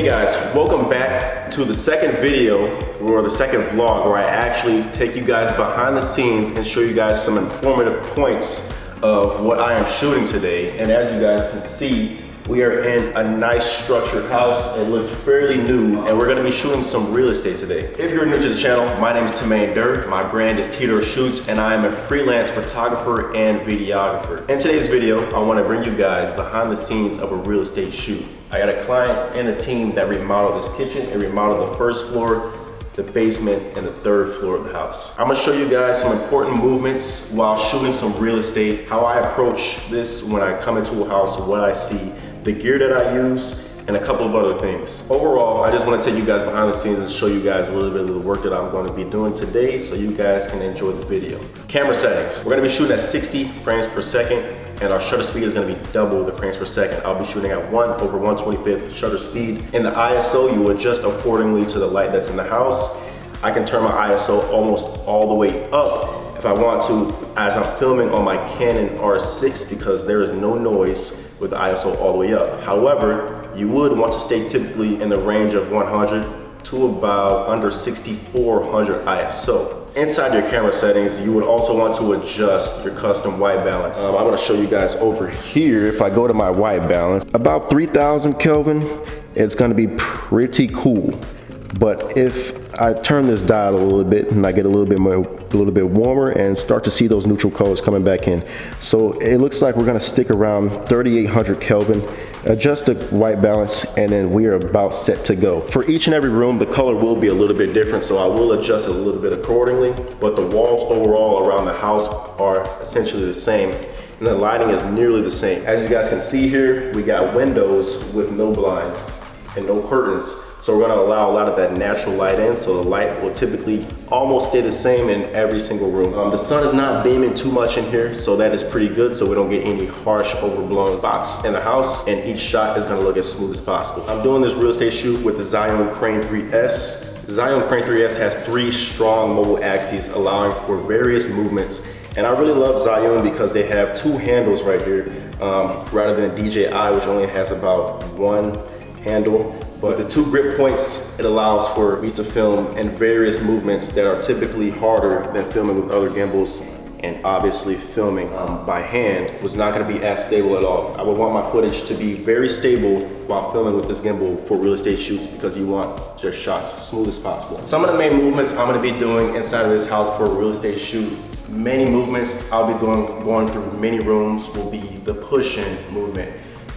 Hey guys, welcome back to the second video, or the second vlog, where I actually take you guys behind the scenes and show you guys some informative points of what I am shooting today. And as you guys can see, we are in a nice structured house. It looks fairly new, and we're gonna be shooting some real estate today. If you're new to the channel, my name is TDurrShoots. My brand is TDurrShoots, and I am a freelance photographer and videographer. In today's video, I wanna bring you guys behind the scenes of a real estate shoot. I got a client and a team that remodeled this kitchen and remodeled the first floor, the basement, and the third floor of the house. I'm gonna show you guys some important movements while shooting some real estate, how I approach this when I come into a house, what I see, the gear that I use, and a couple of other things. Overall, I just want to take you guys behind the scenes and show you guys a little bit of the work that I'm going to be doing today so you guys can enjoy the video. Camera settings. We're going to be shooting at 60 frames per second, and our shutter speed is going to be double the frames per second. I'll be shooting at 1/125th shutter speed. In the ISO, you adjust accordingly to the light that's in the house. I can turn my ISO almost all the way up if I want to, as I'm filming on my Canon R6, because there is no noise with the ISO all the way up. However, you would want to stay typically in the range of 100 to about under 6400 ISO. Inside your camera settings, you would also want to adjust your custom white balance. I'm gonna show you guys over here. If I go to my white balance, about 3000 Kelvin, it's gonna be pretty cool. But if I turn this dial a little bit and I get a little bit warmer and start to see those neutral colors coming back in. So it looks like we're gonna stick around 3800 Kelvin, adjust the white balance, and then we are about set to go. For each and every room, the color will be a little bit different, so I will adjust it a little bit accordingly, but the walls overall around the house are essentially the same, and the lighting is nearly the same. As you guys can see here, we got windows with no blinds and no curtains. So we're gonna allow a lot of that natural light in, so the light will typically almost stay the same in every single room. The sun is not beaming too much in here, so that is pretty good, so we don't get any harsh overblown spots in the house, and each shot is gonna look as smooth as possible. I'm doing this real estate shoot with the Zion Crane 3S. The Zion Crane 3S has 3 strong mobile axes, allowing for various movements. And I really love Zion because they have 2 handles right here, rather than DJI, which only has about 1 handle. But the 2 grip points, it allows for me to film in various movements that are typically harder than filming with other gimbals, and obviously filming by hand was not gonna be as stable at all. I would want my footage to be very stable while filming with this gimbal for real estate shoots, because you want your shots as smooth as possible. Some of the main movements I'm gonna be doing inside of this house for a real estate shoot, many movements I'll be going through many rooms, will be the push-in movement,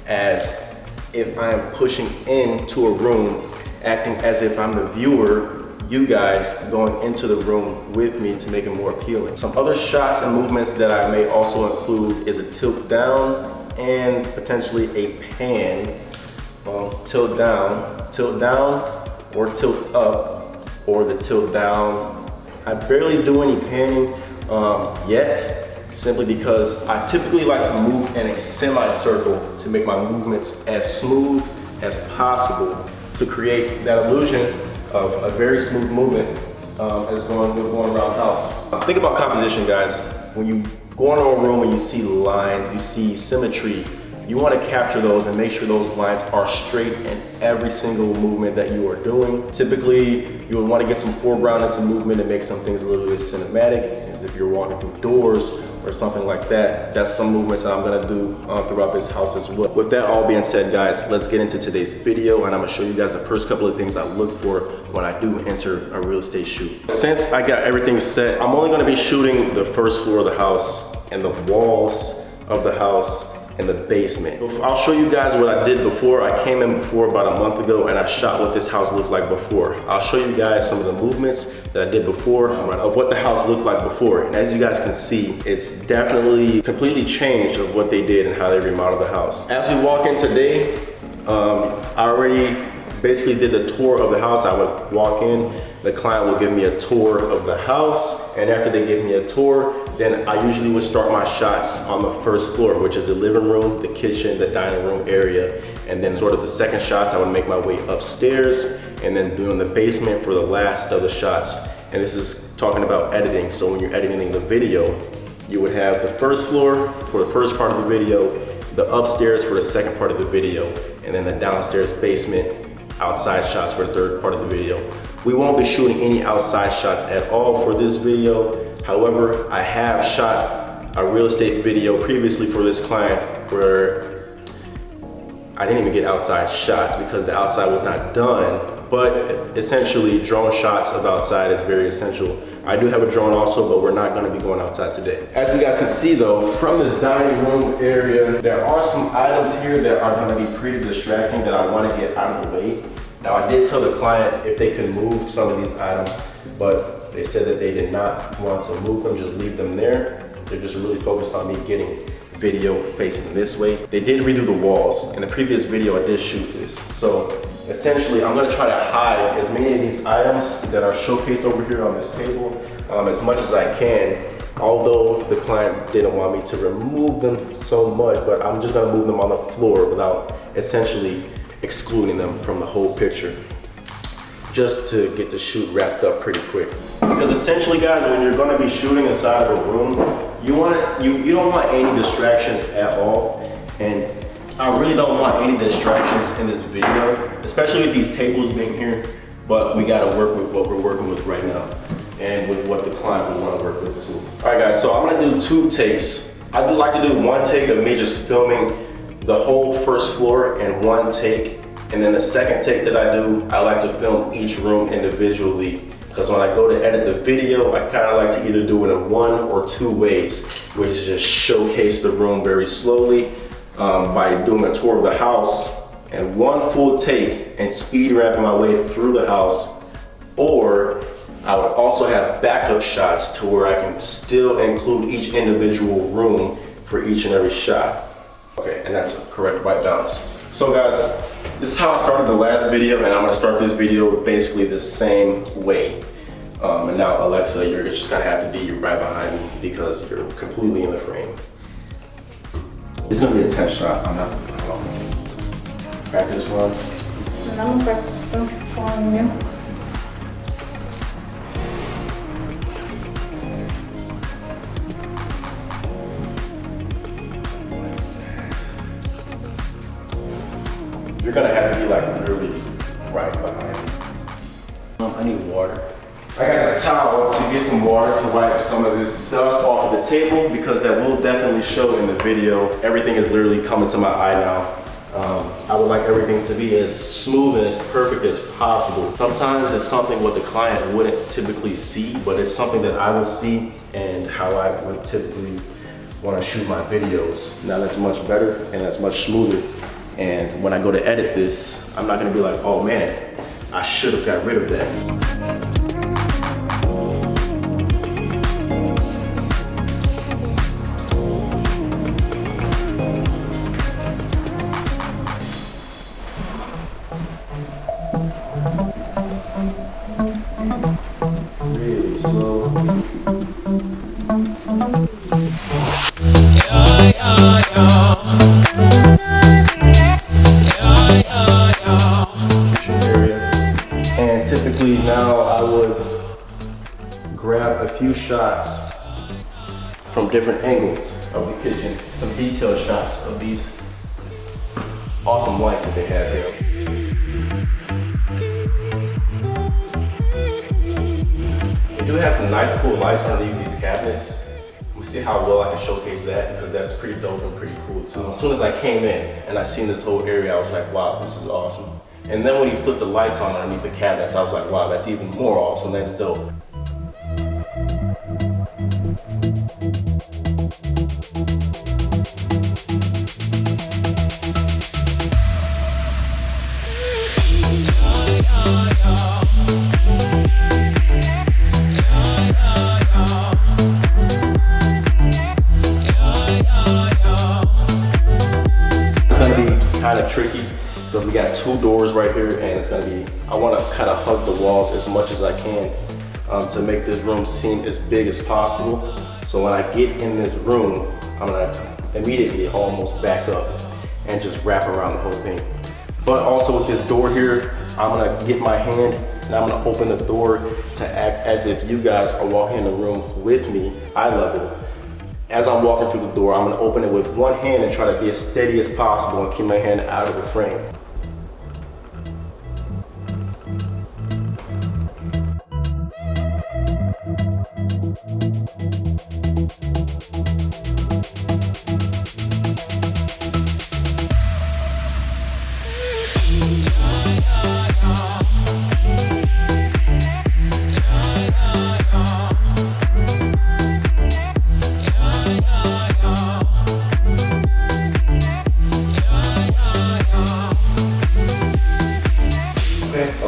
as if I am pushing into a room, acting as if I'm the viewer, you guys going into the room with me to make it more appealing. Some other shots and movements that I may also include is a tilt down and potentially a pan. Tilt down, or tilt up, or the tilt down. I barely do any panning yet, simply because I typically like to move in a semicircle to make my movements as smooth as possible, to create that illusion of a very smooth movement as going around the house. Think about composition, guys. When you go into a room and you see lines, you see symmetry, you want to capture those and make sure those lines are straight in every single movement that you are doing. Typically, you would want to get some foreground into movement and make some things a little bit cinematic, as if you're walking through doors or something like that. That's some movements that I'm gonna do throughout this house as well. With that all being said, guys, let's get into today's video, and I'm gonna show you guys the first couple of things I look for when I do enter a real estate shoot. Since I got everything set, I'm only gonna be shooting the first floor of the house and the walls of the house in the basement. I'll show you guys what I did before. I came in before about a month ago, and I shot what this house looked like before. I'll show you guys some of the movements that I did before, of what the house looked like before. And as you guys can see, it's definitely completely changed of what they did and how they remodeled the house. As we walk in today, I already basically did the tour of the house. I would walk in, the client will give me a tour of the house, and after they give me a tour, then I usually would start my shots on the first floor, which is the living room, the kitchen, the dining room area, and then sort of the second shots, I would make my way upstairs, and then doing the basement for the last of the shots. And this is talking about editing, so when you're editing the video, you would have the first floor for the first part of the video, the upstairs for the second part of the video, and then the downstairs basement outside shots for the third part of the video. We won't be shooting any outside shots at all for this video. However, I have shot a real estate video previously for this client where I didn't even get outside shots because the outside was not done, but essentially drone shots of outside is very essential. I do have a drone also, but we're not gonna be going outside today. As you guys can see though, from this dining room area, there are some items here that are gonna be pretty distracting that I wanna get out of the way. Now I did tell the client if they could move some of these items, but they said that they did not want to move them, just leave them there. They're just really focused on me getting video facing this way. They did redo the walls. In the previous video I did shoot this. So essentially I'm gonna try to hide as many of these items that are showcased over here on this table as much as I can. Although the client didn't want me to remove them so much, but I'm just gonna move them on the floor without essentially excluding them from the whole picture, just to get the shoot wrapped up pretty quick. Because essentially guys, when you're gonna be shooting inside of a room, you don't want any distractions at all. And I really don't want any distractions in this video, especially with these tables being here, but we gotta work with what we're working with right now and with what the client would wanna work with too. All right guys, so I'm gonna do 2 takes. I would like to do 1 take of me just filming the whole first floor in 1 take. And then the second take that I do, I like to film each room individually. Because when I go to edit the video, I kind of like to either do it in 1 or 2 ways, which is just showcase the room very slowly by doing a tour of the house and 1 full take and speed ramping my way through the house. Or I would also have backup shots to where I can still include each individual room for each and every shot. Okay, and that's a correct white balance. So guys, this is how I started the last video, and I'm gonna start this video basically the same way. And now Alexa, you're just gonna have to be right behind me because you're completely in the frame. It's gonna be a test shot. I'm not practice run. Não practice for you. You're gonna have to be like literally right behind me. I need water. I got a towel to get some water to wipe some of this dust off of the table because that will definitely show in the video. Everything is literally coming to my eye now. I would like everything to be as smooth and as perfect as possible. Sometimes it's something what the client wouldn't typically see, but it's something that I will see and how I would typically want to shoot my videos. Now that's much better and that's much smoother. And when I go to edit this, I'm not gonna be like, oh man, I should have got rid of that. Really slow. And typically now I would grab a few shots from different angles of the kitchen, some detailed shots of these awesome lights that they have here. They do have some nice cool lights underneath these cabinets. We see how well I can showcase that because that's pretty dope and pretty cool too. As soon as I came in and I seen this whole area, I was like, wow, this is awesome. And then when he put the lights on underneath the cabinets, I was like, wow, that's even more awesome, that's dope. Kind of tricky because we got 2 doors right here, and it's gonna be, I want to kind of hug the walls as much as I can to make this room seem as big as possible. So when I get in this room, I'm gonna immediately almost back up and just wrap around the whole thing. But also with this door here, I'm gonna get my hand and I'm gonna open the door to act as if you guys are walking in the room with me, eye level. As I'm walking through the door, I'm gonna open it with one hand and try to be as steady as possible and keep my hand out of the frame.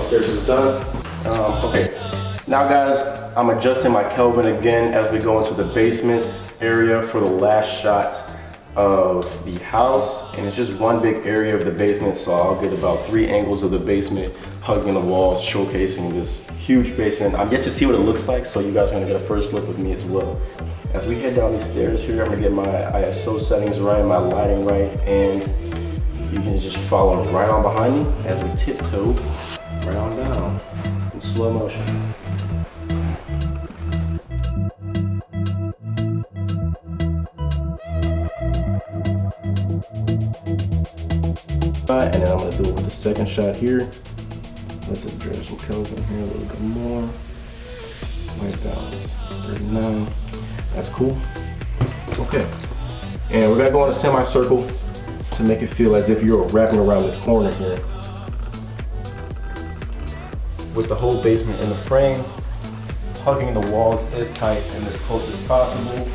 upstairs is done. Okay, now guys, I'm adjusting my Kelvin again as we go into the basement area for the last shot of the house. And it's just one big area of the basement, so I'll get about 3 angles of the basement hugging the walls, showcasing this huge basement. I'm yet to see what it looks like, so you guys are gonna get a first look with me as well. As we head down these stairs here, I'm gonna get my ISO settings right, my lighting right, and you can just follow right on behind me as we tiptoe right on down in slow motion. And then I'm gonna do it with the second shot here. Let's address some Kelvin here a little bit more. White balance, 39. That's cool. Okay. And we're gonna go in a semicircle to make it feel as if you're wrapping around this corner here. With the whole basement in the frame, hugging the walls as tight and as close as possible.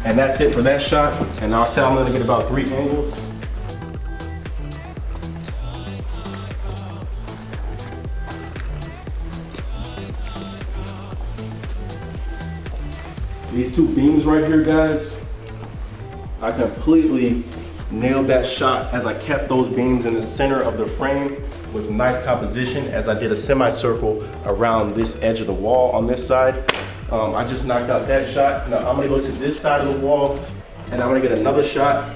And that's it for that shot. And now I said I'm gonna get about 3 angles. These 2 beams right here, guys, I completely nailed that shot as I kept those beams in the center of the frame with nice composition as I did a semicircle around this edge of the wall on this side. I just knocked out that shot. Now I'm gonna go to this side of the wall and I'm gonna get another shot.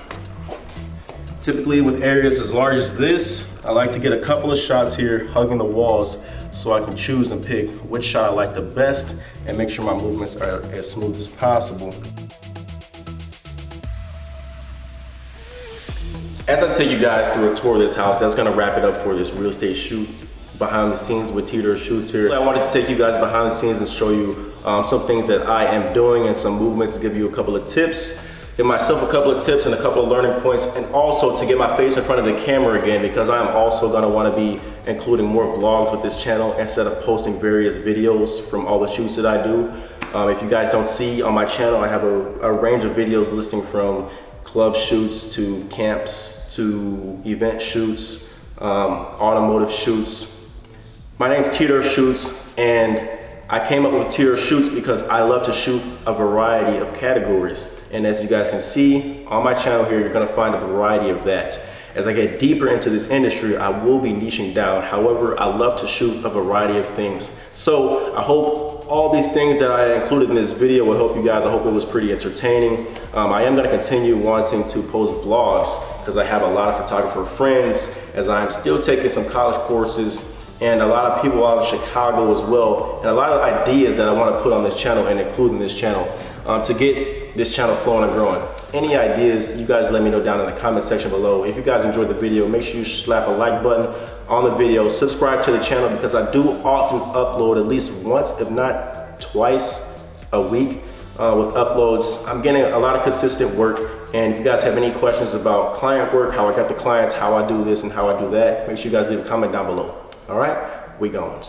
Typically with areas as large as this, I like to get a couple of shots here hugging the walls so I can choose and pick which shot I like the best and make sure my movements are as smooth as possible. As I take you guys through a tour of this house, that's gonna wrap it up for this real estate shoot behind the scenes with TDurrShoots here. I wanted to take you guys behind the scenes and show you some things that I am doing and some movements to give you a couple of tips. Give myself a couple of tips and a couple of learning points, and also to get my face in front of the camera again, because I am also gonna wanna be including more vlogs with this channel instead of posting various videos from all the shoots that I do. If you guys don't see on my channel, I have a range of videos listing from club shoots to camps to event shoots, automotive shoots. My name's TDurrShoots, and I came up with TDurrShoots because I love to shoot a variety of categories. And as you guys can see on my channel here, you're gonna find a variety of that. As I get deeper into this industry, I will be niching down. However, I love to shoot a variety of things. So I hope all these things that I included in this video will help you guys. I hope it was pretty entertaining. I am gonna continue wanting to post vlogs because I have a lot of photographer friends, as I'm still taking some college courses, and a lot of people out of Chicago as well, and a lot of ideas that I want to put on this channel and include in this channel to get this channel flowing and growing. Any ideas, you guys let me know down in the comment section below. If you guys enjoyed the video, make sure you slap a like button on the video, subscribe to the channel, because I do often upload at least once, if not twice a week with uploads. I'm getting a lot of consistent work, and if you guys have any questions about client work, how I got the clients, how I do this and how I do that, make sure you guys leave a comment down below. All right, we goin'.